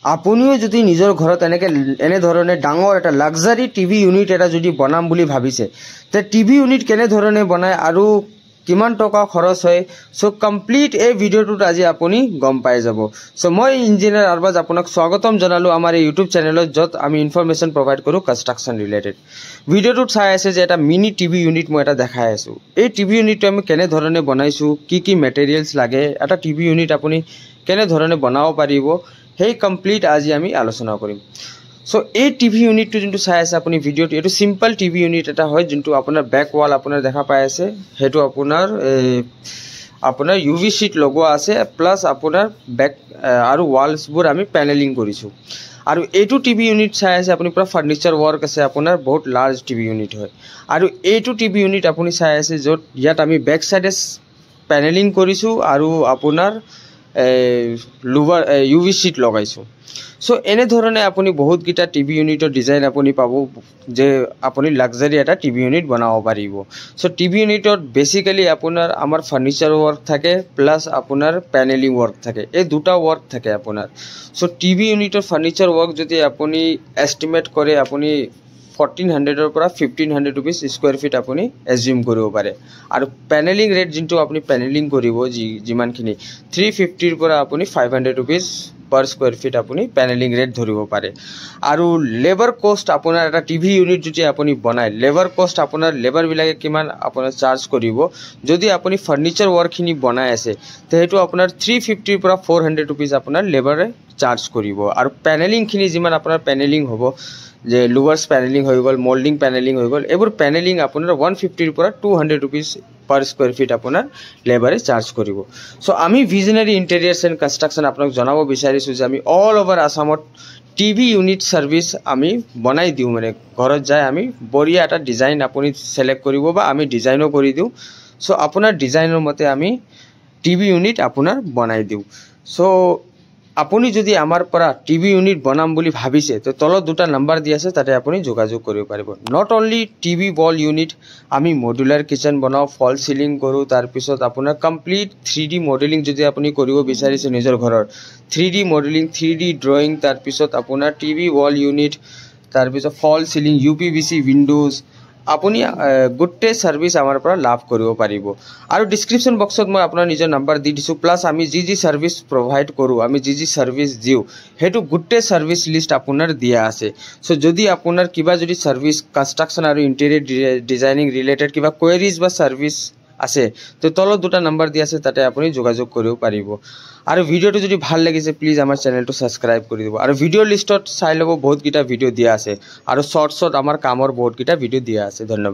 আপুনিও যদি নিজৰ ঘৰত এনে ধৰণে ডাঙৰ এটা লাক্সাৰি টিভি ইউনিট এটা যদি বনাম বুলি ভাবিছে তে টিভি ইউনিট কেনে ধৰণে বনায় আৰু কিমান টকা খৰচ হয় সো কমপ্লিট এই ভিডিওটোত আজি আপুনি গম পাই যাব। সো মই ইঞ্জিনিয়াৰ আৰবাজ আপোনাক স্বাগতম জনালো আমাৰ এই ইউটিউব চেনেলত, য'ত আমি ইনফৰমেশ্যন প্ৰভাইড কৰোঁ কনষ্ট্ৰাকশ্যন ৰিলেটেড। ভিডিওটোত চাই আছে যে এটা মিনি টিভি ইউনিট মই এটা দেখাই আছোঁ। এই টিভি ইউনিটটো আমি কেনে ধৰণে বনাইছোঁ, কি মেটেৰিয়েলছ লাগে, এটা টিভি ইউনিট আপুনি কেনে ধৰণে বনাব পাৰিব, সেই কমপ্লিট আজি আমি আলোচনা কৰিম। সো এই টিভি ইউনিটটো যোনটো চাই আছে আপুনি ভিডিঅ'টো, এইটো চিম্পল টিভি ইউনিট এটা হয়, যোনটো আপোনাৰ বেক ৱাল আপোনাৰ দেখা পাই আছে, সেইটো আপোনাৰ UV शीट লগোৱা আছে, প্লাছ আপোনাৰ বেক আৰু ৱালছবোৰ আমি পেনেলিং কৰিছোঁ। আৰু এইটো টিভি ইউনিট চাই আছে আপুনি, পুৰা ফাৰ্নিচাৰ ৱৰ্ক আছে, আপোনাৰ বহুত লাৰ্জ টিভি ইউনিট হয়। আৰু এইটো টিভি ইউনিট আপুনি চাই আছে য'ত ইয়াত আমি বেক চাইডে পেনেলিং কৰিছোঁ আৰু আপোনাৰ UV शीट লগাইছোঁ। সো এনেধৰণে আপুনি বহুতকেইটা টিভি ইউনিটৰ ডিজাইন আপুনি পাব যে আপুনি লাক্সাৰি এটা টিভি ইউনিট বনাব পাৰিব। সো টিভি ইউনিটত বেচিকেলি আপোনাৰ আমাৰ ফাৰ্নিচাৰ ৱৰ্ক থাকে, প্লাছ আপোনাৰ পেনেলিং ৱৰ্ক থাকে, এই দুটা ৱৰ্ক থাকে আপোনাৰ। সো টিভি ইউনিটৰ ফাৰ্নিচাৰ ৱৰ্ক যদি আপুনি এষ্টিমেট কৰে, আপুনি 1400 পৰা 1500 ৰুপিজ স্কুৱেৰ ফিট আপুনি এজিউম কৰিব পাৰে। আৰু পেনেলিং ৰেট যোনটো আপুনি পেনেলিং কৰিব যিমানখিনি 350 পৰা আপুনি 500 ৰুপিজ पर स्क्वायर फीट अपनी पेनेलिंग रेट धरिब पारे। आरु लेबर कस्ट आपनार एटा टीवी यूनिट जुदि आपनि बनाय, लेबर कस्ट आपनार लेबर बिलाके किमान आपनार चार्ज करिब। जदि आपनि फर्निचर वर्क खिनि बनाय आसे ते हेतु आपनार 350 পৰা 400 रुपीस आपनार लेबारे चार्ज करिब। आरु पेनेलिंग खिनि जिमान आपनार पेनेलिंग होबो, जे लुवर्स पेनेलिंग हो गल, मोल्डिंग पेनेलिंग हो गल, एबुर पेनेलिंग आपनार 150 পৰা 200 रुपीस पर स्क्वायर फीट आपनार लेबारे चार्ज करिब। सो आमी विजनरी इंटेरियर्स एंड कन्स्ट्रक्शन आपनाक जनाब बिचारिছো যে আমি অল ওভার আসামত টিভি ইউনিট সার্ভিস আমি বনাই দিও। মানে ঘৰত যায় আমি বঢ়িয়া এটা ডিজাইন আপুনি সিলেক্ট কৰিব বা আমি ডিজাইনো কৰি দিও। সো আপোনাৰ ডিজাইনৰ মতে আমি টিভি ইউনিট আপোনাৰ বনাই দিও। সো আপুনি যদি আমাৰ পৰা টিভি ইউনিট বনাম বুলি ভাবিছে তো তলত দুটা নাম্বাৰ দি আছে, তাতে আপুনি যোগাযোগ কৰিব পাৰিব। Not only TV ball unit, আমি মডুলাৰ কিচেন বনাও, ফল সিলিং কৰোঁ, তাৰ পিছত আপোনাৰ কমপ্লিট 3D মডেলিং যদি আপুনি কৰিব বিচাৰিছে নিজৰ ঘৰৰ 3D মডেলিং, 3D ড্ৰয়িং, তাৰ পিছত আপোনাৰ টিভি ৱাল ইউনিট, তাৰ পিছত ফল সিলিং, UPVC উইন্ডোজ, আপুনি গুটে সাৰ্ভিস আমাৰ পৰা লাভ কৰিব পাৰিব। আৰু ডেসক্ৰিপশন বক্সত মই আপোনাৰ নিজৰ নাম্বাৰ দি দিছো, প্লাস আমি যি সাৰ্ভিস প্ৰভাইড কৰো, আমি যি সাৰ্ভিস দিও হেতু গুটে সাৰ্ভিস লিস্ট আপোনাৰ দিয়া আছে। সো যদি আপোনাৰ কিবা যদি সাৰ্ভিস কনস্ট্ৰাকশন আৰু ইন্টেৰিয়ৰ ডিজাইনিং ৰিলেটেড কিবা কোয়েৰিজ বা সাৰ্ভিস আছে তো তলত দুটা নাম্বাৰ দি আছে, তাতে আপুনি যোগাযোগ কৰিব পাৰিব। আৰু ভিডিওটো যদি ভাল লাগিছে প্লিজ আমাৰ চেনেলটো সাবস্ক্ৰাইব কৰি দিব। আৰু ভিডিও লিষ্টত চাই লব, বহুত কিটা ভিডিও দিয়া আছে, আৰু শৰ্টসত আমাৰ কামৰ বহুত কিটা ভিডিও দিয়া আছে। ধন্যবাদ।